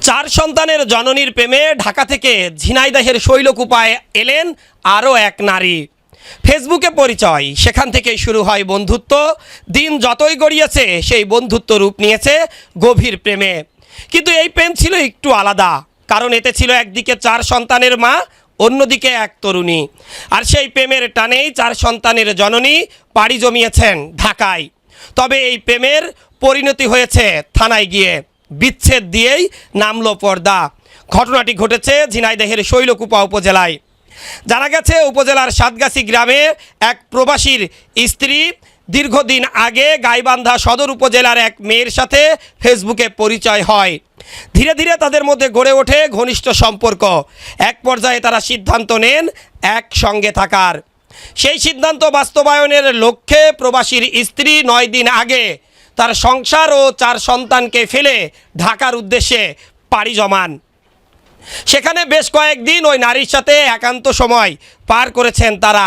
চার সন্তানের জননীর প্রেমে ঢাকা থেকে ঝিনাইদহের শৈলকুপায় এলেন আরও এক নারী। ফেসবুকে পরিচয়, সেখান থেকেই শুরু হয় বন্ধুত্ব। দিন যতই গড়িয়েছে সেই বন্ধুত্ব রূপ নিয়েছে গভীর প্রেমে। কিন্তু এই প্রেম ছিল একটু আলাদা, কারণ এতে ছিল একদিকে চার সন্তানের মা, অন্যদিকে এক তরুণী। আর সেই প্রেমের টানেই চার সন্তানের জননী পাড়ি জমিয়েছেন ঢাকায়। তবে এই প্রেমের পরিণতি হয়েছে থানায় গিয়ে, বিচ্ছেদ দিয়েই নামলো পর্দা। ঘটনাটি ঘটেছে ঝিনাইদহের শৈলকুপা উপজেলায়। জানা গেছে, উপজেলার সাতগাছি গ্রামে এক প্রবাসীর স্ত্রী দীর্ঘদিন আগে গাইবান্ধা সদর উপজেলার এক মেয়ের সাথে ফেসবুকে পরিচয় হয়। ধীরে ধীরে তাদের মধ্যে গড়ে ওঠে ঘনিষ্ঠ সম্পর্ক। এক পর্যায়ে তারা সিদ্ধান্ত নেন একসঙ্গে থাকার। সেই সিদ্ধান্ত বাস্তবায়নের লক্ষ্যে প্রবাসীর স্ত্রী 9 দিন আগে তার সংসার ও 4 সন্তানকে ফেলে ঢাকার উদ্দেশ্যে পাড়ি জমান। সেখানে বেশ কয়েকদিন ওই নারীর সাথে একান্ত সময় পার করেছেন তারা।